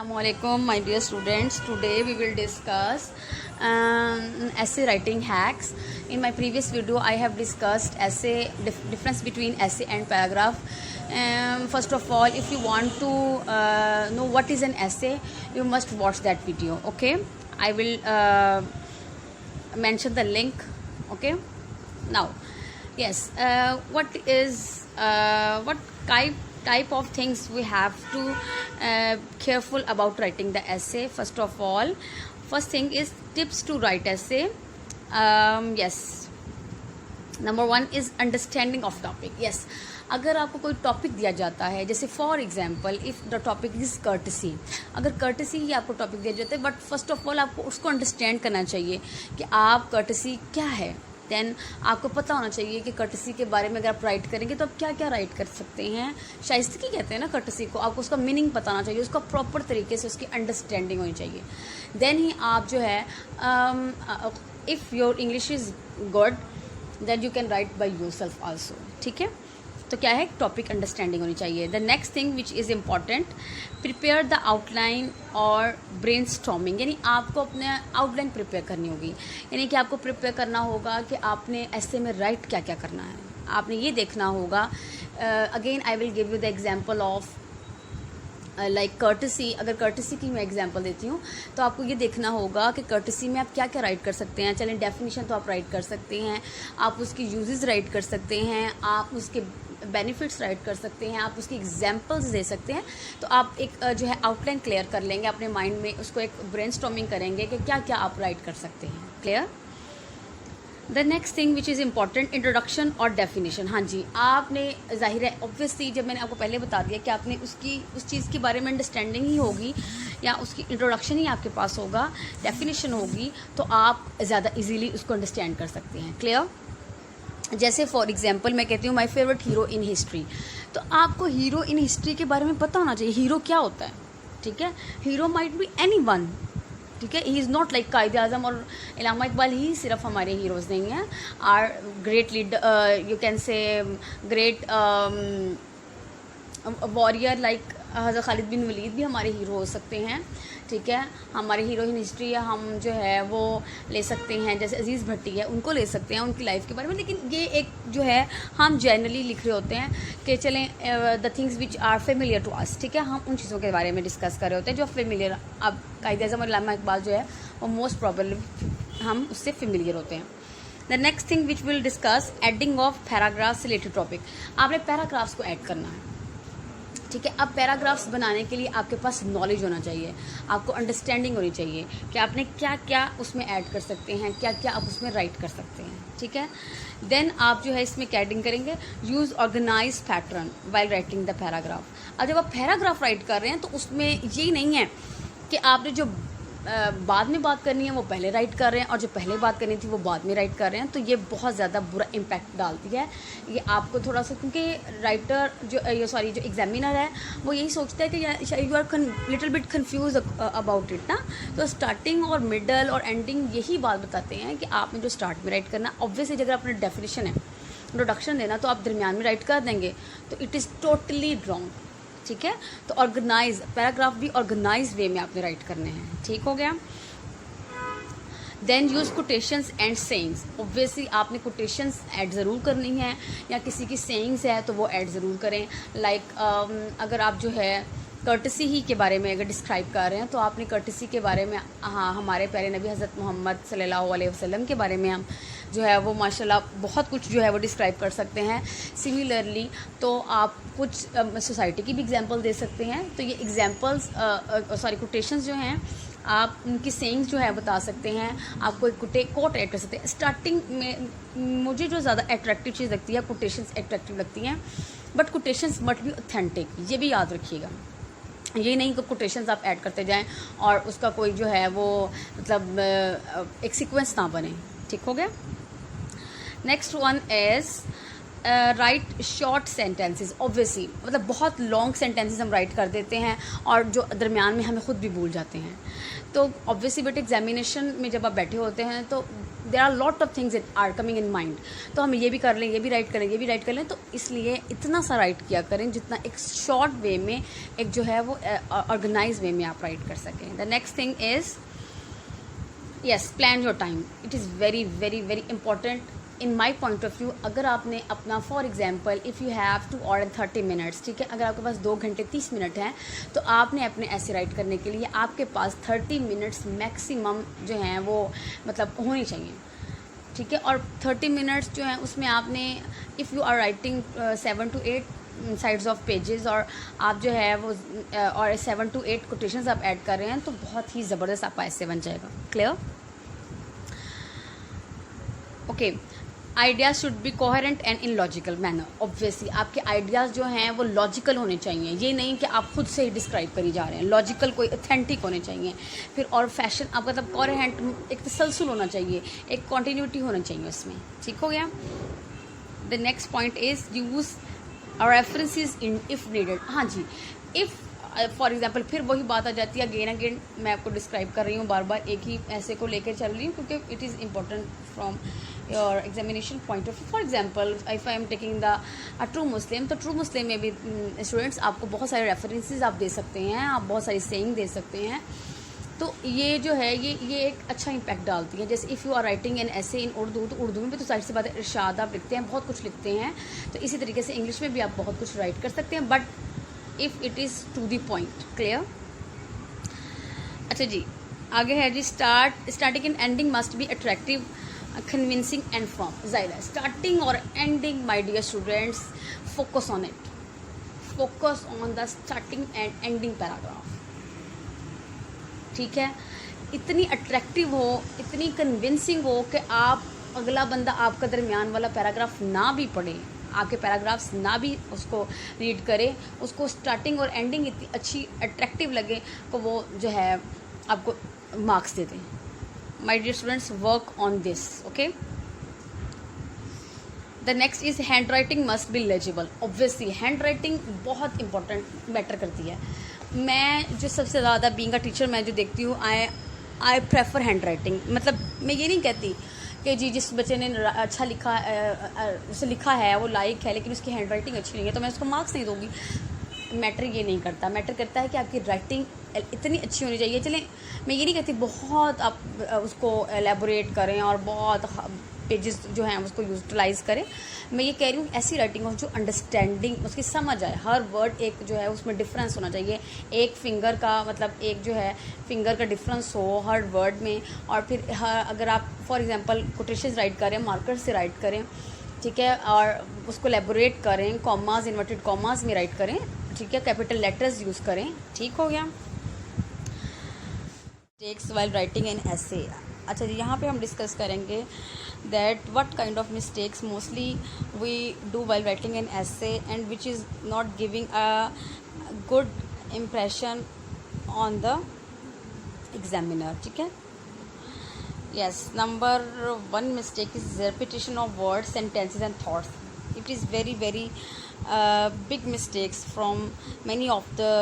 Assalamualaikum, my dear students. Today we will discuss essay writing hacks. In my previous video, I have discussed essay difference between essay and paragraph. First of all, if you want to know what is an essay, you must watch that video. Okay, I will mention the link. Okay, now, yes, what type of things we have to careful about writing the essay. First of all, first thing is tips to write essay. Yes, number one is understanding of topic. Yes, अगर आपको कोई topic दिया जाता है, जैसे for example if the topic is courtesy, अगर courtesy ही आपको topic दिया जाता है, बट फर्स्ट ऑफ ऑल आपको उसको अंडरस्टैंड करना चाहिए कि आप कर्टसी क्या है. देन आपको पता होना चाहिए कि कर्टसी के बारे में अगर आप राइट करेंगे तो आप क्या क्या राइट कर सकते हैं. शाइस्तगी कहते हैं ना कर्टसी को. आपको उसका मीनिंग पता होना चाहिए, उसका प्रॉपर तरीके से उसकी अंडरस्टैंडिंग होनी चाहिए. देन ही आप जो है if your English is good then you can write by yourself also. ठीक है, तो क्या है, टॉपिक अंडरस्टैंडिंग होनी चाहिए. The next thing which is important, prepare the outline और ब्रेन स्टॉर्मिंग. यानी आपको अपने आउटलाइन प्रिपेयर करनी होगी. यानी कि आपको प्रिपेयर करना होगा कि आपने ऐसे में राइट क्या क्या करना है. आपने ये देखना होगा. Again I will give you the example of like courtesy. अगर कर्टसी की मैं एग्जांपल देती हूँ तो आपको ये देखना होगा कि कर्टसी में आप क्या क्या राइट कर सकते हैं. चलें, डेफिनेशन तो आप राइट कर सकते हैं, आप उसकी यूजेस राइट कर सकते हैं, आप उसके बेनिफिट्स राइट कर सकते हैं, आप उसकी एग्जांपल्स दे सकते हैं. तो आप एक जो है आउटलाइन क्लियर कर लेंगे अपने माइंड में, उसको एक ब्रेनस्टॉर्मिंग करेंगे कि क्या क्या आप राइट कर सकते हैं. Clear. The next thing which is important, introduction और डेफिनेशन. हाँ जी, आपने जाहिर है ऑब्वियसली जब मैंने आपको पहले बता दिया कि आपने उस चीज़ के बारे में अंडरस्टैंडिंग ही होगी या उसकी इंट्रोडक्शन ही आपके पास होगा, डेफिनेशन होगी, तो आप ज़्यादा इजीली उसको अंडरस्टैंड कर सकते हैं. क्लियर. जैसे फॉर एग्जांपल मैं कहती हूँ my favourite hero in history, तो आपको हीरो इन हिस्ट्री के बारे में पता होना चाहिए. हीरो क्या होता है. ठीक है, hero might be anyone. ठीक है, he is not like Quaid Azam और इलामा इकबाल ही सिर्फ हमारे हीरोज़ नहीं हैं. Are great leader, you can say great warrior like Hazrat Khalid बिन वलीद भी हमारे हीरो हो सकते हैं. ठीक है, हमारे हीरो इन हिस्ट्री हम जो है वो ले सकते हैं, जैसे अजीज़ भट्टी है, उनको ले सकते हैं उनकी लाइफ के बारे में. लेकिन ये एक जो है हम जनरली लिख रहे होते हैं कि चलें the things which are familiar to us. ठीक है, हम उन चीज़ों के बारे में डिस्कस कर रहे होते हैं जो फेमिलियर. अब कायद आज़म और इलामा इकबाल जो है वो मोस्ट प्रॉबली हम उससे फेमिलियर होते हैं. The next thing which will discuss, adding of paragraphs related topic. आपने पैराग्राफ्स को ऐड करना है. ठीक है, अब पैराग्राफ्स बनाने के लिए आपके पास नॉलेज होना चाहिए, आपको अंडरस्टैंडिंग होनी चाहिए कि आपने क्या क्या उसमें ऐड कर सकते हैं, क्या क्या आप उसमें राइट कर सकते हैं. ठीक है, देन आप जो है इसमें कैडिंग करेंगे, use organise pattern while writing the paragraph. अब जब आप पैराग्राफ राइट कर रहे हैं तो उसमें ये नहीं है कि आपने जो बाद में बात करनी है वो पहले राइट कर रहे हैं और जो पहले बात करनी थी वो बाद में राइट कर रहे हैं. तो ये बहुत ज़्यादा बुरा इम्पैक्ट डालती है. ये आपको थोड़ा सा, क्योंकि राइटर जो एग्जामिनर है वो यही सोचता है कि you are little bit confuse about it ना. तो स्टार्टिंग और मिडल और एंडिंग यही बात बताते हैं कि आपने जो स्टार्ट में राइट करना. ऑब्वियसली अगर आपने डेफिनेशन है, इंट्रोडक्शन देना, तो आप दरमियान में राइट कर देंगे तो इट इज़ टोटली रॉन्ग. ठीक है, तो ऑर्गेनाइज पैराग्राफ भी ऑर्गेनाइज वे में आपने राइट करने हैं. ठीक हो गया. Then use quotations and sayings. Obviously आपने कोटेशंस ऐड ज़रूर करनी है, या किसी की सेइंग्स है तो वो ऐड ज़रूर करें. लाइक अगर आप जो है कर्टसी ही के बारे में अगर डिस्क्राइब कर रहे हैं तो आपने कर्टसी के बारे में, हाँ, हमारे प्यारे नबी हज़रत मोहम्मद सल्लल्लाहु अलैहि वसल्लम के बारे में हम जो है वो माशाल्लाह बहुत कुछ जो है वो डिस्क्राइब कर सकते हैं. सिमिलरली तो आप कुछ सोसाइटी की भी एग्जांपल दे सकते हैं. तो ये एग्जांपल्स कोटेशंस जो हैं आप उनकी सेइंग्स जो है बता सकते हैं. आपको एक कोट ऐड कर सकते हैं. स्टार्टिंग में मुझे जो ज़्यादा अट्रैक्टिव चीज़ लगती है, कोटेशंस अट्रैक्टिव लगती हैं, but quotations must be authentic. ये भी याद रखिएगा. ये नहीं कि कोटेशंस आप ऐड करते जाएं और उसका कोई जो है वो मतलब एक सीक्वेंस ना बने. ठीक हो गया. Next one is right short sentences. Obviously मतलब बहुत लॉन्ग सेंटेंसेस हम राइट कर देते हैं और जो दरमियान में हमें खुद भी भूल जाते हैं। तो ऑब्वियसली बट एग्जामिनेशन में जब आप बैठे होते हैं तो there are lot of things are coming in mind, तो हम ये भी कर लें, ये भी राइट करें, ये भी राइट कर लें, तो इसलिए इतना सा राइट किया करें जितना एक शॉर्ट वे में, एक जो है वो ऑर्गेनाइज वे में आप राइट कर सकें। The next thing is yes, plan your time. It is very very very important in my point of view. अगर आपने अपना for example if you have to order 30 minutes, ठीक है, अगर आपके पास 2 घंटे 30 मिनट हैं तो आपने अपने ऐसे राइट करने के लिए आपके पास 30 मिनट्स मैक्सिमम जो हैं वो मतलब होनी चाहिए, ठीक है। और 30 मिनट्स जो हैं उसमें आपने if you are writing 7 to 8 sides of pages और आप जो है वो और 7 to 8 कोटेशंस आप ऐड कर रहे हैं तो बहुत ही ज़बरदस्त आपका ऐसे बन जाएगा। Clear? Okay, ideas should be coherent and in logical manner. Obviously आपके आइडियाज़ जो हैं वो लॉजिकल होने चाहिए, ये नहीं कि आप खुद से ही डिस्क्राइब करी जा रहे हैं, लॉजिकल कोई ऑथेंटिक होने चाहिए। फिर और फैशन आपका मतलब कोहेरेंट, एक तसलसल होना चाहिए, एक कॉन्टीन्यूटी होना चाहिए उसमें, ठीक हो गया। The next point is use references in if needed. हाँ जी, इफ़ फॉर एग्जाम्पल फिर वही बात आ जाती है, अगेन मैं आपको डिस्क्राइब कर रही हूँ, बार बार एक ही ऐसे को लेकर चल रही हूँ क्योंकि it is important from your examination point of view. For example if I am taking the true Muslim, तो ट्रू मुस्लिम में भी स्टूडेंट्स आपको बहुत सारे रेफरेंसेस आप दे सकते हैं, आप बहुत सारी सेइंग दे सकते हैं। तो ये जो है ये एक अच्छा इम्पैक्ट डालती है। जैसे if you are writing an essay in Urdu, तो उर्दू में भी तो जाहिर सी बात है इरशाद आप लिखते हैं, बहुत कुछ लिखते हैं, तो इसी तरीके से इंग्लिश में भी आप बहुत कुछ राइट कर सकते हैं, but if it is to the point. Clear? अच्छा जी, आगे है जी, starting and ending must be attractive, convincing and firm. जाहिर है स्टार्टिंग और ending my dear students, focus on it, focus on the starting and ending paragraph, ठीक है। इतनी अट्रैक्टिव हो, इतनी कन्विंसिंग हो कि आप अगला बंदा आपका दरमियान वाला पैराग्राफ ना भी पढ़े, आपके पैराग्राफ्स ना भी उसको रीड करे, उसको स्टार्टिंग और एंडिंग इतनी अच्छी अट्रैक्टिव लगे तो वो जो है आपको मार्क्स दे दें। My dear students, work on this, okay. The next is handwriting must be legible. Obviously handwriting बहुत इंपॉर्टेंट मैटर करती है। मैं जो सबसे ज़्यादा बीइंग अ टीचर मैं जो देखती हूँ, आई प्रेफर हैंड राइटिंग। मतलब मैं ये नहीं कहती कि जी जिस बच्चे ने अच्छा लिखा उसे लिखा है वो लाइक है लेकिन उसकी हैंड राइटिंग अच्छी नहीं है तो मैं उसको मार्क्स नहीं दूँगी। मैटर ये नहीं करता, मैटर करता है कि आपकी राइटिंग इतनी अच्छी होनी चाहिए। चलें, मैं ये नहीं कहती बहुत आप उसको एलेबोरेट करें और बहुत पेजेस जो हैं उसको यूटिलाइज़ करें। मैं ये कह रही हूँ ऐसी राइटिंग हो जो अंडरस्टैंडिंग उसकी समझ आए, हर वर्ड एक जो है उसमें डिफरेंस होना चाहिए, एक फिंगर का मतलब एक जो है फिंगर का डिफरेंस हो हर वर्ड में। और फिर अगर आप फॉर एग्जांपल कोटेशंस राइट करें, मार्कर से राइट करें, ठीक है, और उसको एलेबोरेट करें, कॉमास इन्वर्टेड कॉमास में राइट करें, ठीक है, कैपिटल लेटर्स यूज़ करें, ठीक हो गया। Takes while writing an essay. अच्छा जी, यहाँ पे हम डिस्कस करेंगे that what kind of mistakes mostly we do while writing an essay and which is not giving a good impression on the examiner, ठीक है। yes, number 1 mistake is repetition of words, sentences and thoughts. it is very very big mistakes from many of the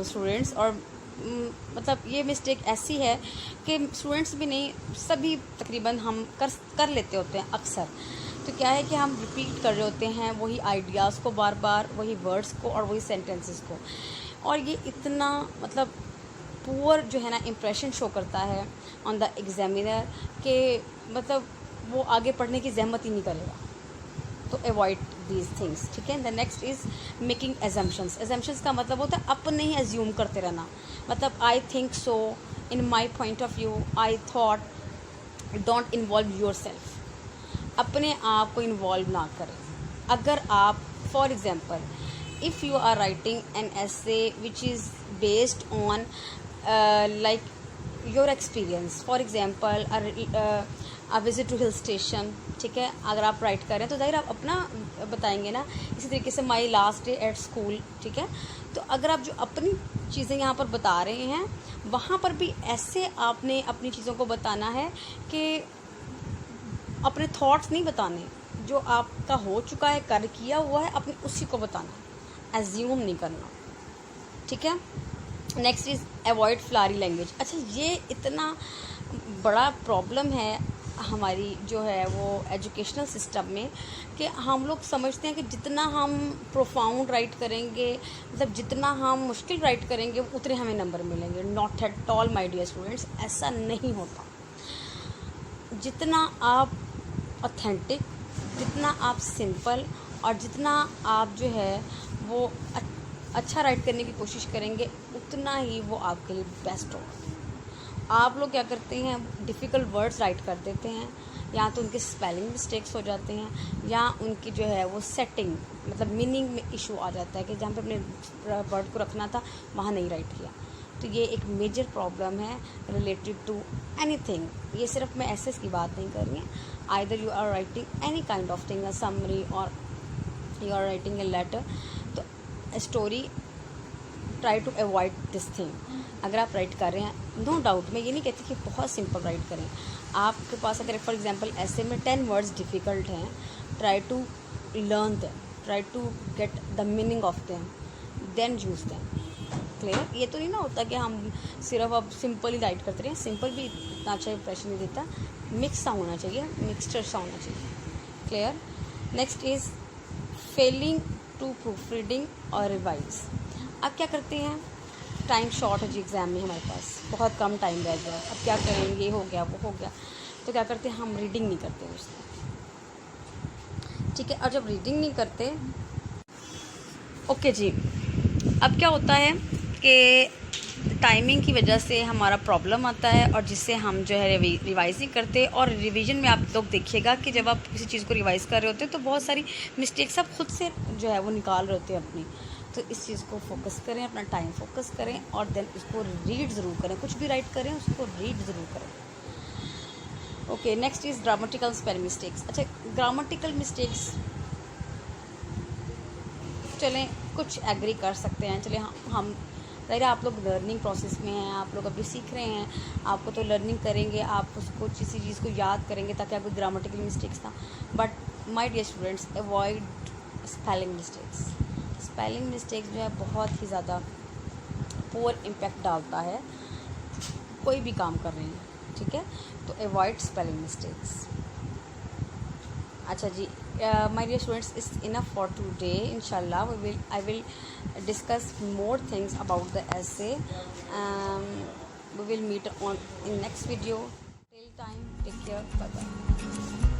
students। और मतलब ये mistake ऐसी है कि students भी नहीं, सभी तकरीबन हम कर लेते होते हैं अक्सर। तो क्या है कि हम रिपीट कर रहे होते हैं वही आइडियाज़ को बार बार, वही वर्ड्स को और वही सेंटेंसेस को, और ये इतना मतलब पुअर जो है ना इम्प्रेशन शो करता है ऑन द एग्जामिनर कि मतलब वो आगे पढ़ने की जहमत ही नहीं करेगा। तो अवॉइड दीज थिंग्स, ठीक है। The next is making assumptions. Assumptions का मतलब होता है अपने ही एज्यूम करते रहना, मतलब I think so, in my point of view, I thought, don't involve yourself. अपने आप को इन्वॉल्व ना करें। अगर आप for example if you are writing an essay which is based on like your experience, for example a visit to hill station, ठीक है, अगर आप राइट करें तो जाहिर आप अपना बताएंगे ना। इसी तरीके से my last day at school, ठीक है। तो अगर आप जो अपनी चीज़ें यहाँ पर बता रहे हैं वहाँ पर भी ऐसे आपने अपनी चीज़ों को बताना है कि अपने थॉट्स नहीं बताने, जो आपका हो चुका है, कर किया हुआ है, अपने उसी को बताना है, एज्यूम नहीं करना, ठीक है। Next is avoid Phulari language. अच्छा, ये इतना बड़ा प्रॉब्लम है हमारी जो है वो एजुकेशनल सिस्टम में, कि हम लोग समझते हैं कि जितना हम प्रोफाउंड राइट करेंगे, मतलब जितना हम मुश्किल राइट करेंगे, उतने हमें नंबर मिलेंगे। Not at all my dear students, ऐसा नहीं होता। जितना आप ऑथेंटिक, जितना आप सिंपल और जितना आप जो है वो अच्छा राइट करने की कोशिश करेंगे, उतना ही वो आपके लिए बेस्ट होगा। आप लोग क्या करते हैं, डिफ़िकल्ट वर्ड्स राइट कर देते हैं, या तो उनके स्पेलिंग मिस्टेक्स हो जाते हैं, या उनकी जो है वो सेटिंग मतलब मीनिंग में इशू आ जाता है कि जहाँ पे अपने वर्ड को रखना था वहाँ नहीं राइट किया। तो ये एक मेजर प्रॉब्लम है रिलेटेड टू एनीथिंग। ये सिर्फ मैं एसेस की बात नहीं कर रही है, either you are writing any kind of thing, a summary और you are writing a letter, तो story, try to avoid this thing. अगर आप राइट कर रहे हैं, नो डाउट, मैं ये नहीं कहती कि बहुत सिंपल राइट करें। आपके पास अगर फॉर एग्जांपल ऐसे में 10 वर्ड्स डिफ़िकल्ट हैं, try to learn them, try to get the meaning of them, then use them. Clear? ये तो नहीं ना होता कि हम सिर्फ अब सिंपल ही राइट करते रहें। सिंपल भी इतना अच्छा इंप्रेशन नहीं देता, मिक्स सा होना चाहिए, मिक्सचर सा होना चाहिए। Clear? Next is failing to proofreading और रिवाइज। अब क्या करते हैं, टाइम शॉर्ट है जी, एग्ज़ाम में हमारे पास बहुत कम टाइम रह गया, अब क्या करेंगे, ये हो गया वो हो गया, तो क्या करते हैं, हम रीडिंग नहीं करते उसमें, ठीक है। और जब रीडिंग नहीं करते, ओके जी, अब क्या होता है कि टाइमिंग की वजह से हमारा प्रॉब्लम आता है, और जिससे हम जो है रिवाइज़ नहीं करते। और रिवीजन में आप लोग देखिएगा कि जब आप किसी चीज़ को रिवाइज़ कर रहे होते हैं तो बहुत सारी मिस्टेक्स आप खुद से जो है वो निकाल रहे होते हैं अपनी। तो इस चीज़ को फोकस करें, अपना टाइम फोकस करें, और देन इसको रीड ज़रूर करें। कुछ भी राइट करें उसको रीड ज़रूर करें। Okay, next is grammatical spelling mistakes. अच्छा, ग्रामेटिकल मिस्टेक्स चलें कुछ एग्री कर सकते हैं, चलें हम ज़ाहिर आप लोग लर्निंग प्रोसेस में हैं, आप लोग अभी सीख रहे हैं, आपको तो लर्निंग करेंगे, आप उसको किसी चीज़ को याद करेंगे ताकि आपको ग्रामेटिकल मिस्टेक्स ना। But my dear students, avoid spelling mistakes. Spelling mistakes जो है बहुत ही ज़्यादा पुअर इम्पैक्ट डालता है कोई भी काम कर रहे हैं, ठीक है। तो अवॉइड स्पेलिंग मिस्टेक्स। अच्छा जी, my dear students, is enough for today. Inshallah I will discuss more things about the essay. We will meet on in next video. Till time, take care, bye bye.